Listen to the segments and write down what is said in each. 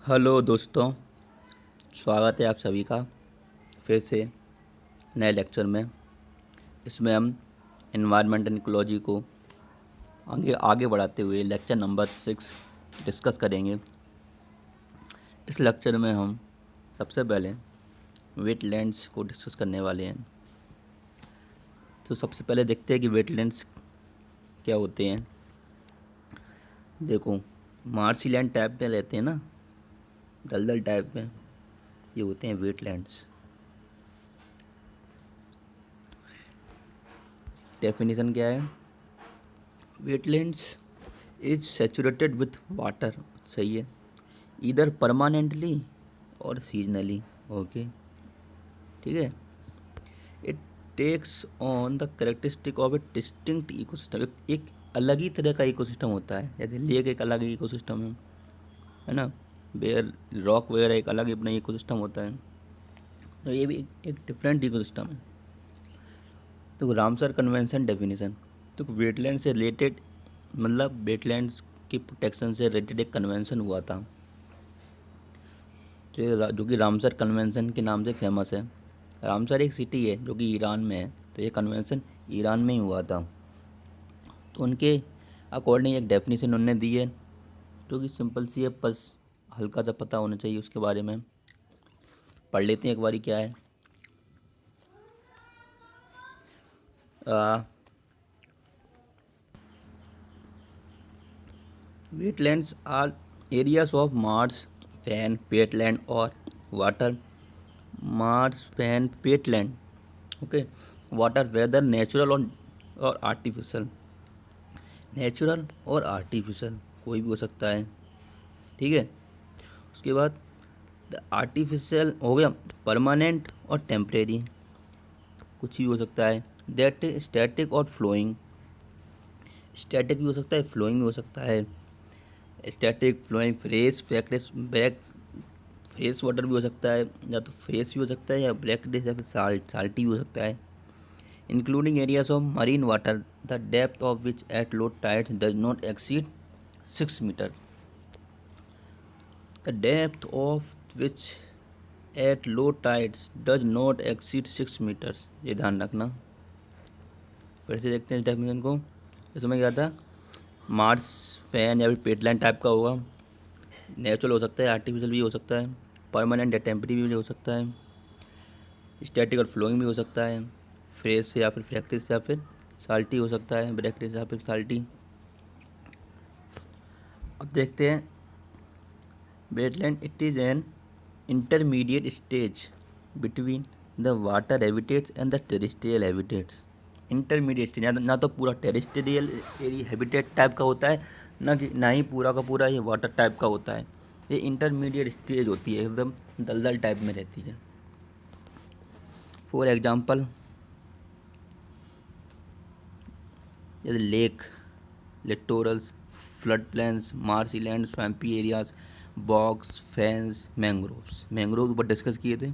Hello दोस्तों, स्वागत है आप सभी का फिर से नए लेक्चर में। इसमें हम एनवायरनमेंट एंड इकोलॉजी को आगे आगे बढ़ाते हुए लेक्चर नंबर 6 डिस्कस करेंगे। इस लेक्चर में हम सबसे पहले वेटलैंड्स को डिस्कस करने वाले हैं। तो सबसे पहले देखते हैं कि वेटलैंड्स क्या होते हैं। देखो, मार्शी लैंड टाइप में रहते हैं ना, दलदल टाइप में, ये होते हैं वेटलैंड्स। डेफिनेशन क्या है? Wetlands is saturated with water, सही है, इधर परमानेंटली और सीजनली। ओके, ठीक है। It takes on the characteristic of a distinct ecosystem. एक अलग ही तरह का इकोसिस्टम होता है। जैसे लेक एक अलग ही इकोसिस्टम है ना, बेयर रॉक वगैरह एक अलग ही अपना इकोसिस्टम होता है। तो ये भी एक डिफरेंट इकोसिस्टम है। तो रामसर कन्वेंशन डेफिनेशन, तो वेटलैंड से रिलेटेड, मतलब वेटलैंड्स की प्रोटेक्शन से रिलेटेड एक कन्वेंशन हुआ था जो कि रामसर कन्वेंशन के नाम से फेमस है। रामसर एक सिटी है जो कि ईरान में है, तो ये कन्वेंशन ईरान में ही हुआ था। तो उनके अकॉर्डिंग एक डेफिनेशन उन्होंने दी है जो कि सिंपल सी है, बस हल्का सा पता होना चाहिए उसके बारे में। पढ़ लेते हैं एक बारी क्या है। Wetlands are areas of marsh, fen, peatland और water. Marsh, fen, peatland, okay, water, whether natural और आर्टिफिशियल। नेचुरल और आर्टिफिशियल कोई भी हो सकता है, ठीक है। उसके बाद द आर्टिफिशियल हो गया परमानेंट और टेम्परेरी, कुछ भी हो सकता है। दैट स्टैटिक और फ्लोइंग, स्टैटिक भी हो सकता है, फ्लोइंग भी हो सकता है। Static, flowing, fresh, brackish, black, fresh water भी हो सकता है, या तो फ्रेश भी हो सकता है, या ब्लैक डिश, या फिर साल्टी भी हो सकता है। Including areas of marine water the depth of which at low tides does not exceed 6 metre. The depth of which at low tides does not exceed 6 metres, ये ध्यान रखना। फिर से देखते हैं इस डेफिनेशन को। इसमें क्या था? मार्स, फैन या फिर पेटलैंड टाइप का होगा। नेचुरल हो सकता है, आर्टिफिशियल भी हो सकता है, परमानेंट या टेम्परेरी भी हो सकता है, स्टैटिक और फ्लोइंग भी हो सकता है, फ्रेश या फिर फ्रैक्टिस या फिर साल्टी हो सकता है, ब्रैक्टिस या फिर साल्टी। अब देखते हैं wetland. It is an intermediate stage between the water habitats and the terrestrial habitats. Intermediate stage, ना तो पूरा टेरेस्ट्रियल एरिया हैबिटेट टाइप का होता है, ना ही पूरा का पूरा ये वाटर टाइप का होता है। ये इंटरमीडिएट स्टेज होती है, एकदम दलदल टाइप में रहती है। फॉर एग्जाम्पल, जैसे lake, littorals, flood plains, marshy land, swampy areas, bogs, fens, mangroves. Mangrove ऊपर डिस्कस किए थे।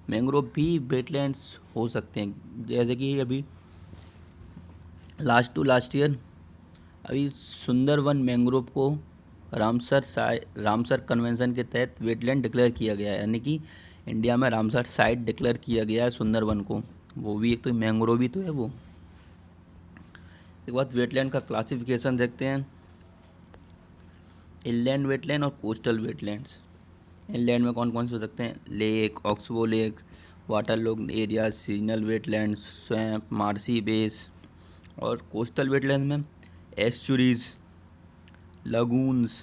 मैंग्रोव भी वेटलैंड्स हो सकते हैं। जैसे कि अभी लास्ट ईयर अभी सुंदरवन मैंग्रोव को रामसर कन्वेंशन के तहत वेटलैंड डिक्लेयर किया गया है, यानी कि इंडिया में रामसर साइट डिक्लेयर किया गया है सुंदरवन को। वो भी एक तो मैंग्रोव भी तो है वो। एक बात, वेटलैंड का क्लासिफिकेशन देखते हैं। इनलैंड वेटलैंड और कोस्टल वेटलैंड्स। इनलैंड में कौन कौन से हो सकते हैं? Lake, oxbow lake, waterlogged area, seasonal wetlands, swamp, marshy bays. और कोस्टल वेटलैंड में estuaries, lagoons,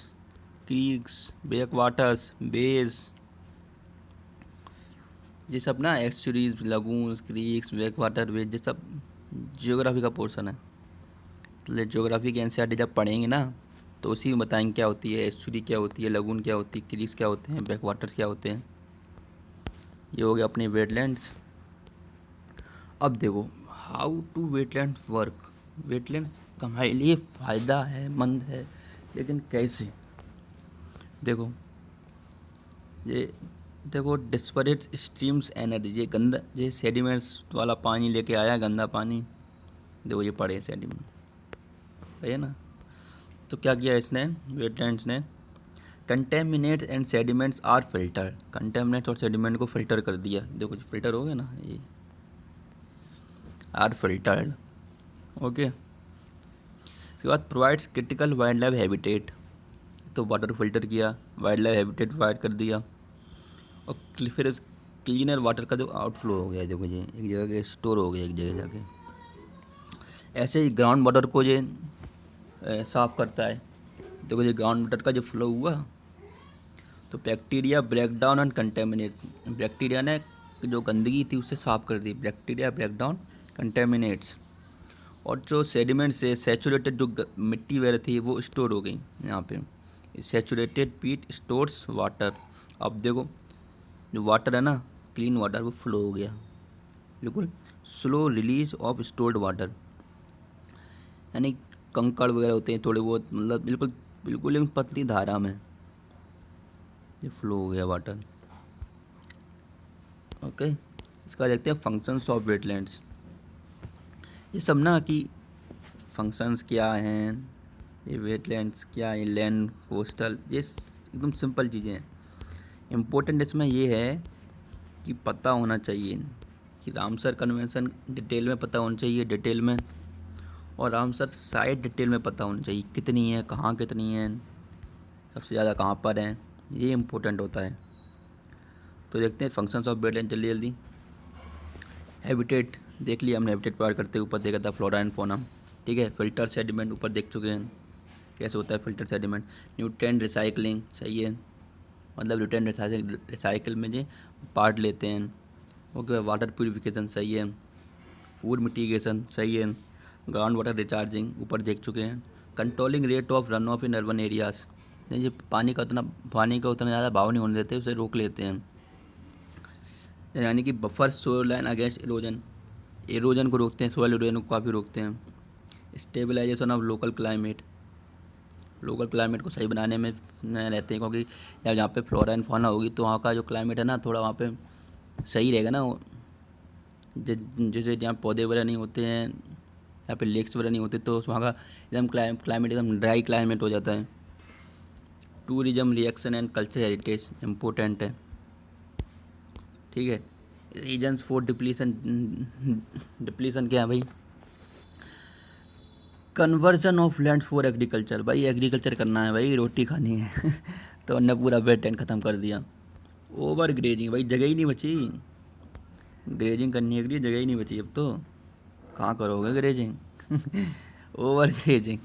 creeks, back waters, bays, ये सब ना, estuaries, lagoons, creeks, back water, bays, ये सब जियोग्राफी का पोर्शन है। तो जियोग्राफी के एनसीईआरटी जब पढ़ेंगे ना, तो उसी में बताएंगे क्या होती है एस्चुरी, क्या होती है लगून, क्या होती है क्रीक्स, क्या होते हैं बैक वाटर्स, क्या होते हैं। ये हो गया अपने वेटलैंड्स। अब देखो, how to wetlands work. Wetlands हमारे लिए फ़ायदा है, मंद है, लेकिन कैसे? देखो, ये देखो, डिस्परेट स्ट्रीम्स एनर्जी, ये गंदा, ये सेडिमेंट्स वाला पानी लेके आया, गंदा पानी। देखो ये पड़े सेडिमेंट, है ना। तो क्या किया इसने, वेटलैंड्स ने? Contaminants and sediments are filter, contaminants और सेडिमेंट को फिल्टर कर दिया, देखो फिल्टर हो गया ना, ये आर फिल्टर्ड। ओके, उसके बाद provides critical wild life habitat, तो वाटर को फिल्टर किया, वाइल्ड लाइफ हैबिटेट प्रोवाइड कर दिया। और फिर क्लीनर वाटर का जो आउटफ्लो हो गया, देखो ये एक जगह स्टोर हो गया एक जगह जाके। ऐसे ही ग्राउंड वाटर को ये साफ करता है, देखो ये ग्राउंड वाटर का जो फ्लो हुआ, तो bacteria break down and contaminant, bacteria ने जो गंदगी थी उससे साफ कर दी, बैक्टीरिया ब्रेक डाउन कंटेमिनेट्स। और जो सेडिमेंट से सैचुरेटेड जो मिट्टी वगैरह थी वो स्टोर हो गई यहाँ पे, सैचुरेटेड पीट स्टोर्स वाटर। अब देखो जो वाटर है ना, क्लीन वाटर वो फ्लो हो गया, बिल्कुल slow release of stored water, यानी कंकड़ वगैरह होते हैं थोड़े बहुत, मतलब बिल्कुल बिल्कुल एक पतली धारा में ये फ्लो हो गया वाटर। ओके, इसका देखते हैं फंक्शंस ऑफ वेटलैंड्स। ये सब ना कि फंक्शंस क्या हैं, ये वेटलैंड्स क्या है, लैंड कोस्टल, ये एकदम सिंपल चीज़ें हैं। इम्पोर्टेंट इसमें ये है कि पता होना चाहिए कि रामसर कन्वेंशन डिटेल में पता होना चाहिए, डिटेल में, और रामसर साइट डिटेल में पता होना चाहिए, कितनी है, कहाँ कितनी है, सबसे ज़्यादा कहाँ पर है, ये इम्पोर्टेंट होता है। तो देखते हैं फंक्शंस ऑफ वेटलैंड जल्दी जल्दी। हैबिटेट देख लिया हमने, हैबिटेट प्रोवाइड करते ऊपर देखा था फ्लोरा एंड फौना, ठीक है। फिल्टर सेडिमेंट ऊपर देख चुके हैं कैसे होता है फिल्टर सेडिमेंट। न्यूट्रिएंट रिसाइकलिंग सही है, मतलब न्यूट्रिएंट रिसाइकल में जो पार्ट लेते हैं। ओके, वाटर प्यूरिफिकेशन सही है, फूड मिटिगेशन सही है, ग्राउंड वाटर रिचार्जिंग ऊपर देख चुके हैं। Controlling rate of run of in urban areas, ये पानी का उतना ज़्यादा भाव नहीं होने देते, उसे रोक लेते हैं, यानी कि buffer shore line against erosion, erosion को रोकते हैं, सोयल इरोजन को काफ़ी रोकते हैं। Stabilization of local climate, local climate को सही बनाने में रहते हैं, क्योंकि जहाँ पे फ्लोरा एंड फौना होगी तो वहाँ का जो क्लाइमेट है ना थोड़ा वहाँ पे सही रहेगा ना, जैसे जहाँ पौधे वगैरह नहीं होते हैं, यहाँ पे लेक्स वगैरह नहीं होते, तो वहाँ का एकदम क्लाइमेट एकदम ड्राई क्लाइमेट हो जाता है। Tourism reaction and culture heritage important है, ठीक है। रीजन्स फॉर डिप्लीशन, डिप्लीशन क्या है भाई, conversion of land for agriculture, भाई एग्रीकल्चर करना है भाई, रोटी खानी है तो उन्होंने पूरा वेटलैंड ख़त्म कर दिया। ओवर ग्रेजिंग, भाई जगह ही नहीं बची, ग्रेजिंग करने के लिए जगह ही नहीं बची, अब तो कहाँ करोगे ग्रेजिंग ओवर ग्रेजिंग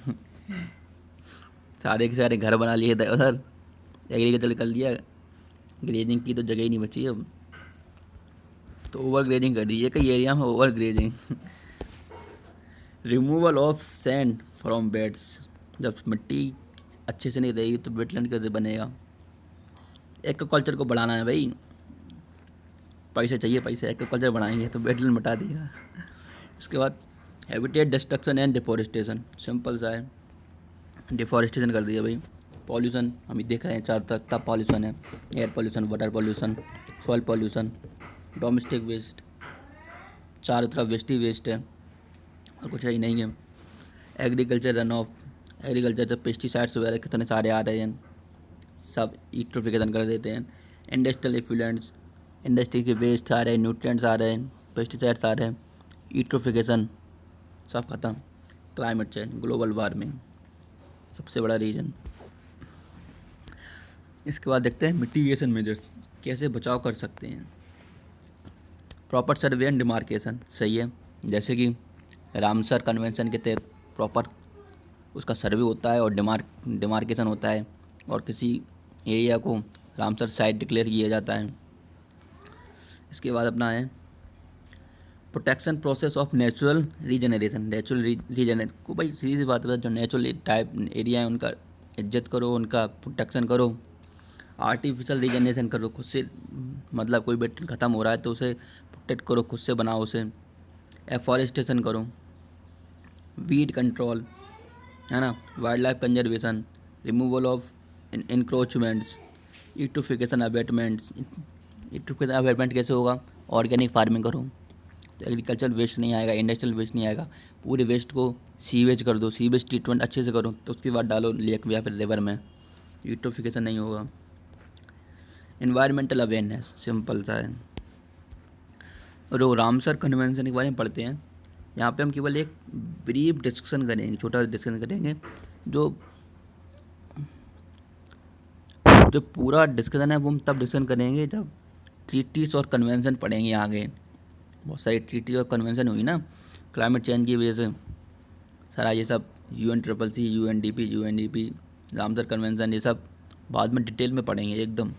सारे के सारे घर बना लिए उधर, एग्रीकल्चर कर लिया, ग्रेजिंग की तो जगह ही नहीं बची अब, तो ओवर ग्रेजिंग कर दी है कई एरिया में, over grazing. Removal of sand from beds, जब मिट्टी अच्छे से नहीं रहेगी तो वेटलैंड कैसे बनेगा। एक्वाकल्चर को बढ़ाना है भाई, पैसे चाहिए पैसे, एक्वाकल्चर बढ़ाएंगे तो वेटलैंड मिटा दिया। उसके बाद habitat destruction and deforestation, simple सा है, डिफॉरेस्टेशन कर दिया भाई। पॉल्यूशन हम देख रहे हैं चारों तरफ पॉल्यूशन है, air pollution, water pollution, soil pollution, domestic waste, चारों तरफ वेस्ट ही वेस्ट है और कुछ है ही नहीं है। एग्रीकल्चर रन ऑफ, एग्रीकल्चर से पेस्टिसाइड्स वगैरह कितने सारे आ रहे हैं, सब यूट्रोफिकेशन कर देते हैं। इंडस्ट्रियल इफ्लुएंट्स, इंडस्ट्री के वेस्ट आ रहे हैं, न्यूट्रिएंट्स आ रहे हैं, पेस्टिसाइड्स आ रहे हैं, यूट्रोफिकेशन सब खत्म। क्लाइमेट चेंज, ग्लोबल वार्मिंग सबसे बड़ा रीज़न। इसके बाद देखते हैं मिटिगेशन मेजर्स, कैसे बचाव कर सकते हैं। प्रॉपर सर्वे एंड डिमार्केशन सही है, जैसे कि रामसर कन्वेंशन के तहत प्रॉपर उसका सर्वे होता है और डिमार्केशन होता है, और किसी एरिया को रामसर साइट डिक्लेयर किया जाता है। इसके बाद अपना है protection process of natural regeneration, natural regenerate को भाई सीधी बात है, जो नेचुरल टाइप एरिया है उनका इज्जत करो, उनका प्रोटेक्शन करो। आर्टिफिशियल रीजनरेशन करो, खुद से, मतलब कोई वेट ख़त्म हो रहा है तो उसे प्रोटेक्ट करो, खुद से बनाओ उसे। एफॉरेस्टेशन करो, वीड कंट्रोल है ना, wild life conservation, removal of encroachments, eutrophication abatements. Eutrophication abatement कैसे होगा, ऑर्गेनिक फार्मिंग करो तो एग्रीकल्चर वेस्ट नहीं आएगा, इंडस्ट्रियल वेस्ट नहीं आएगा, पूरे वेस्ट को सीवेज कर दो, सीवेज ट्रीटमेंट अच्छे से करो तो उसके बाद डालो लेक या फिर रिवर में, यूट्रोफिकेशन नहीं होगा। इन्वायरमेंटल अवेयरनेस सिंपल सा है। और वो रामसर कन्वेंशन के बारे में पढ़ते हैं। यहाँ पे हम केवल एक ब्रीफ डिस्कशन करेंगे, छोटा डिस्कशन करेंगे। जो जो पूरा डिस्कशन है वो हम तब डिस्कशन करेंगे जब ट्रीटीज और कन्वेंशन पढ़ेंगे आगे। बहुत सारी ट्रीटीज और कन्वेंशन हुई ना क्लाइमेट चेंज की वजह से, सारा ये सब UN CCC, UNDP, Ramsar convention, ये सब बाद में डिटेल में पढ़ेंगे एकदम।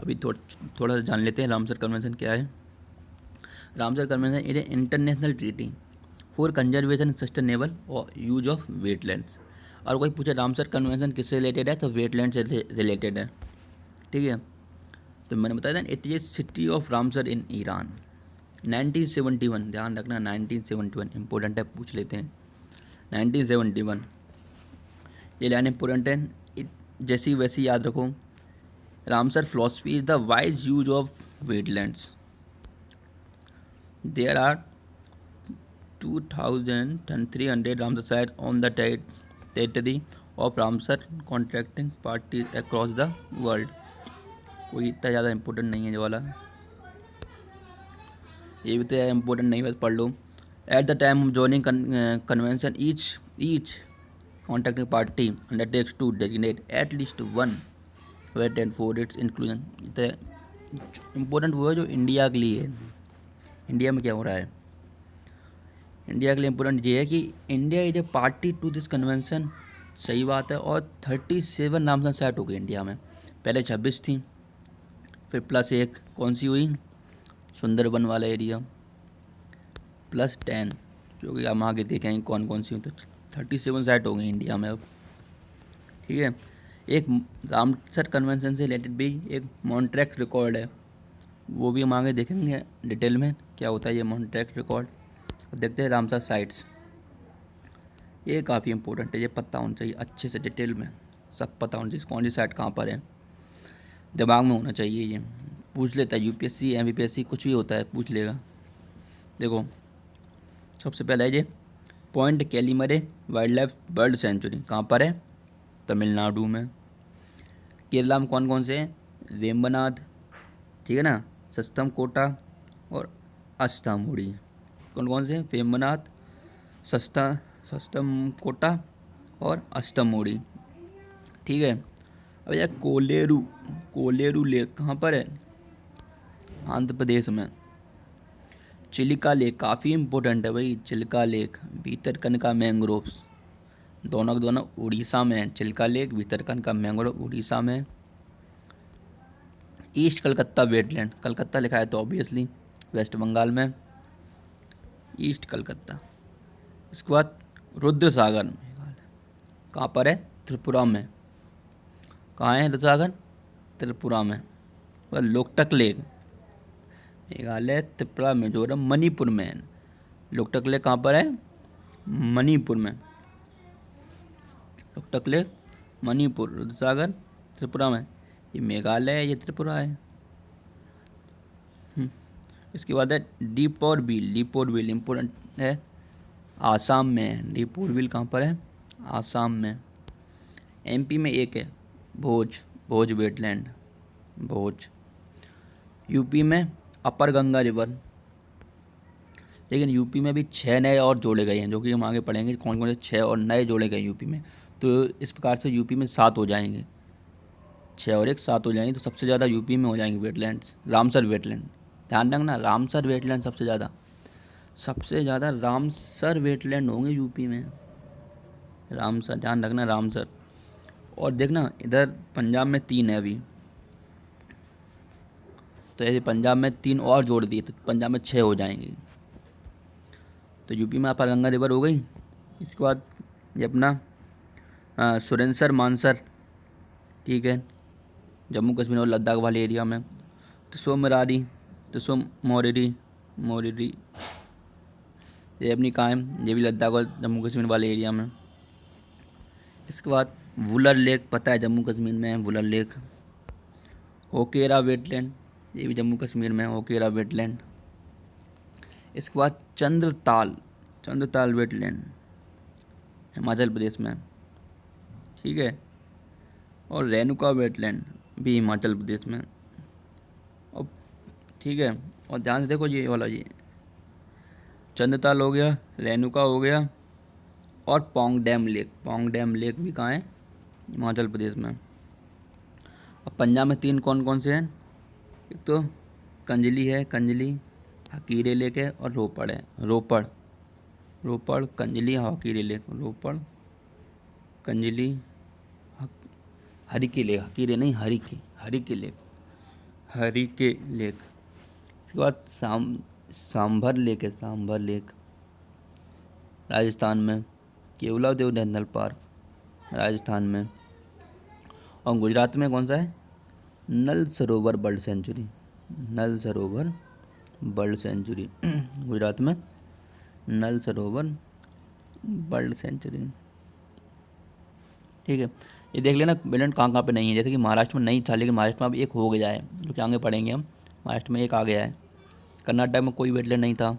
अभी थोड़ा सा जान लेते हैं रामसर कन्वेंशन क्या है। Ramsar convention is a international treaty for conservation sustainable और यूज ऑफ वेटलैंड्स। और कोई पूछे रामसर कन्वेंशन किससे रिलेटेड है तो वेटलैंड से रिलेटेड है, ठीक है। तो मैंने बताया था it is city of Ramsar in Iran, 1971, ध्यान रखना 1971 इंपॉर्टेंट है, पूछ लेते हैं 1971। ये लाइन इंपॉर्टेंट है, जैसी वैसी याद रखो। Ramsar philosophy is the wise use of wetlands. There are 2300 Ramsar sites on the territory of Ramsar contracting parties across the world। कोई इतना ज़्यादा इम्पोर्टेंट नहीं है ये वाला, ये भी तो इम्पोर्टेंट नहीं है, पढ़ लो। At the time of joining convention each contracting party undertakes to designate at least one wetland for its inclusion. Important वो है जो इंडिया के लिए है। इंडिया में क्या हो रहा है, इंडिया के लिए इम्पोर्टेंट ये है कि India is a party to this convention, सही बात है। और 37 रामसर साइट हो गई इंडिया में, पहले 26 थी, फिर +1 कौन सी हुई, सुंदरबन वाला एरिया, +10 जो कि हम आगे देखेंगे कौन कौन सी हुई। तो 37 साइट हो गई इंडिया में अब, ठीक है। एक रामसर कन्वेंशन से रिलेटेड भी एक मॉन्ट्रैक्ट रिकॉर्ड है, वो भी हम आगे देखेंगे डिटेल में क्या होता है ये मॉन्ट्रैक्ट रिकॉर्ड। अब देखते हैं रामसर साइट्स, ये काफ़ी इंपॉर्टेंट है, ये पता होना चाहिए अच्छे से, डिटेल में सब पता होना चाहिए कौन सी साइट कहाँ पर है, दिमाग में होना चाहिए। ये पूछ लेता है UPSC MPSC कुछ भी होता है पूछ लेगा। देखो सबसे पहले है ये point Calimere wild life bird sanctuary, कहाँ पर है, तमिलनाडु में। केरला में कौन कौन से हैं, वेम्बनाड, ठीक है ना, सस्तम कोटा और अष्टामुड़ी। कौन कौन से हैं, वेम्बनाड, सस्तम कोटा और अष्टमुड़ी, ठीक है। अब यार कोलेरू लेक कहाँ पर है, आंध्र प्रदेश में। चिलिका लेक काफ़ी इम्पोर्टेंट है भाई, चिलिका लेक, भीतरकनिका मैंग्रोव्स, दोनों के दोनों उड़ीसा में है। चिलिका लेक, भीतरकनिका मैंग्रोव उड़ीसा में। ईस्ट कलकत्ता वेटलैंड, कलकत्ता लिखा है तो ऑब्वियसली वेस्ट बंगाल में, ईस्ट कलकत्ता। इसके बाद रुद्र सागर मेघालय, कहाँ पर है, त्रिपुरा में। कहाँ है रुद्र सागर, त्रिपुरा में। और लोकटक लेक मेघालय, त्रिपुरा, मिजोरम, मणिपुर में है। लोकटक लेक कहाँ पर है, मणिपुर में। लोकटक लेक मणिपुर, रुद्र सागर त्रिपुरा में। ये मेघालय है, ये त्रिपुरा है। इसके बाद है दीपोरबिल इम्पोर्टेंट है, आसाम में है। दीपोरबिल कहाँ पर है, आसाम में। MP में एक है भोज वेटलैंड, भोज। UP में अपर गंगा रिवर, लेकिन UP में भी 6 नए और जोड़े गए हैं, जो कि हम आगे पढ़ेंगे कौन कौन से 6 और नए जोड़े गए UP में। तो इस प्रकार से UP में 7 हो जाएंगे, 6 और 1 7 हो जाएंगे। तो सबसे ज़्यादा UP में हो जाएंगे वेटलैंड्स, रामसर वेटलैंड। ध्यान रखना रामसर वेटलैंड सबसे ज़्यादा रामसर वेटलैंड होंगे UP में, रामसर, ध्यान रखना रामसर। और देखना इधर पंजाब में 3 है अभी, तो ऐसे पंजाब में 3 और जोड़ दिए तो पंजाब में 6 हो जाएंगे। तो UP में अपर गंगा रिवर हो गई। इसके बाद ये अपना सुरेंसर मानसर, ठीक है, जम्मू कश्मीर और लद्दाख वाले एरिया में। तो मोरिरी ये अपनी कहाँ है, ये भी लद्दाख और जम्मू कश्मीर वाले एरिया में। इसके बाद वुलर लेक, पता है जम्मू कश्मीर में है वुलर लेक। होकेरा वेटलैंड, ये भी जम्मू कश्मीर में है, होकेरा वेटलैंड। इसके बाद चंद्रताल वेटलैंड, हिमाचल प्रदेश में, ठीक है। और रेणुका वेटलैंड भी हिमाचल प्रदेश में। और ठीक है, और ध्यान से देखो ये वाला, ये चंद्रताल हो गया, रेणुका हो गया, और पोंग डैम लेक भी कहाँ है? हिमाचल प्रदेश में। अब पंजाब में 3 कौन कौन से हैं? एक तो कंजली है, कंजली, हकीरे लेक है, और रोपड़ है, रोपड़ कंजली हकीरे लेक, रोपड़ कंजली हरिके लेक, हकीरे नहीं, हरिके लेक, हरिके लेक। इसके बाद सांभर लेक है, सांभर लेक राजस्थान में। केवलादेव नेशनल पार्क राजस्थान में। और गुजरात में कौन सा है? नल सरोवर बर्ड सेंचुरी, नल सरोवर बर्ड सेंचुरी गुजरात में नल सरोवर बर्ड सेंचुरी। ठीक है, ये देख लेना बेल्ट कहाँ कहाँ पे नहीं है। जैसे कि महाराष्ट्र में नहीं था, लेकिन महाराष्ट्र में अब एक हो गया है, जो कि आगे पढ़ेंगे हम। महाराष्ट्र में एक आ गया है। कर्नाटक में कोई वेटलैंड नहीं था,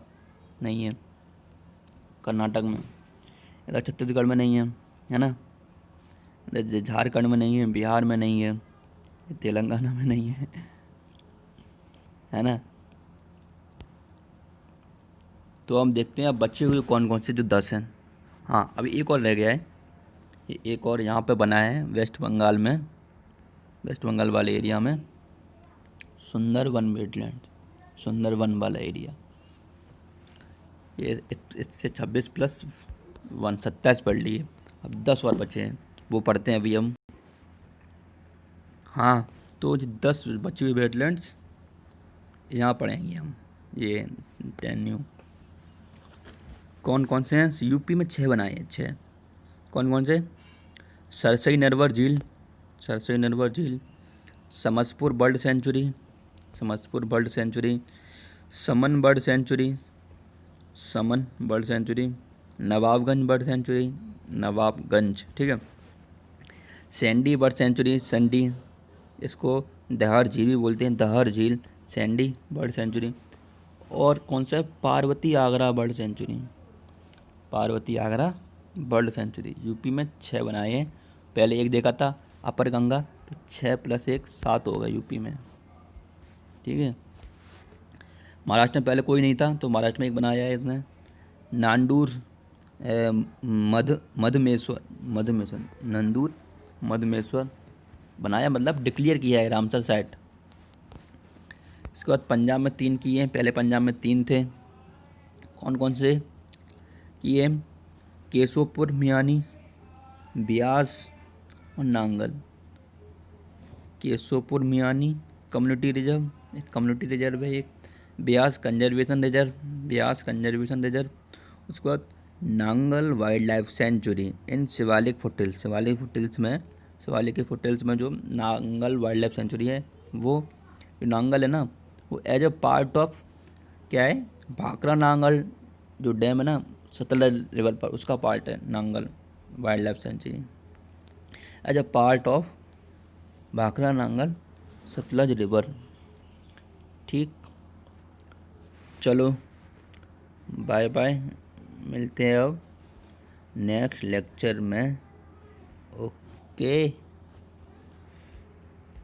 नहीं है कर्नाटक में। इधर छत्तीसगढ़ में नहीं है ना। इधर झारखंड में नहीं है, बिहार में नहीं है, तेलंगाना में नहीं है ना। तो हम देखते हैं अब बचे हुए कौन कौन से जो 10 हैं। हाँ, अभी एक और रह गया है। ये एक और यहाँ पे बना है वेस्ट बंगाल में, वेस्ट बंगाल वाले एरिया में, सुंदरवन वेटलैंड, सुंदरवन वाला एरिया। ये इससे 26+1 27 पढ़ लिए। अब 10 और बचे हैं, वो पढ़ते हैं अभी हम। हाँ, तो जो 10 बची हुई वेटलैंड्स यहाँ पढ़ेंगे हम। ये 10 न्यू कौन कौन से हैं? यूपी में 6 बनाए हैं, 6। कौन कौन से? सरसई नरवर झील, सरसई नरवर झील, Samaspur bird sanctuary, Samaspur bird sanctuary, Saman bird sanctuary, Saman bird sanctuary, Nawabganj bird sanctuary, Nawabganj, ठीक है। सैंडी बर्ड सेंचुरी, सैंडी, इसको दहाड़ झील भी बोलते हैं, दहाड़ झील, सैंडी बर्ड सेंचुरी। और कौन सा है? Parvati Agra bird sanctuary, Parvati Agra bird sanctuary. UP में 6 बनाए हैं, पहले एक देखा था अपर गंगा, तो 6+1 7 होगा यूपी में, ठीक है। महाराष्ट्र में पहले कोई नहीं था, तो महाराष्ट्र में एक बनाया है इसने, नांदूर मधमेश्वर नंदूर मधमेश्वर बनाया, मतलब डिक्लेयर किया है रामसर साइट। इसके बाद पंजाब में 3 किए हैं, पहले पंजाब में 3 थे। कौन कौन से किए? केशोपुर मियानी, ब्यास और नांगल। केशोपुर मियानी कम्युनिटी रिजर्व, एक कम्युनिटी रिजर्व है एक। Beas conservation reserve, Beas conservation reserve. उसके बाद नांगल वाइल्ड लाइफ सेंचुरी इन शिवालिक फुटहिल्स, शिवालिक फुटहिल्स में, शिवालिक के फुटहिल्स में जो नांगल वाइल्ड लाइफ सेंचुरी है, वो जो नांगल है ना, वो एज अ पार्ट ऑफ क्या है? भाखड़ा नांगल जो डैम है ना सतलज रिवर पर, उसका पार्ट है Nangal wild life sanctuary, as a part of Bhakra Nangal Sutlej river. ठीक, चलो बाय बाय, मिलते हैं अब नेक्स्ट लेक्चर में। ओके।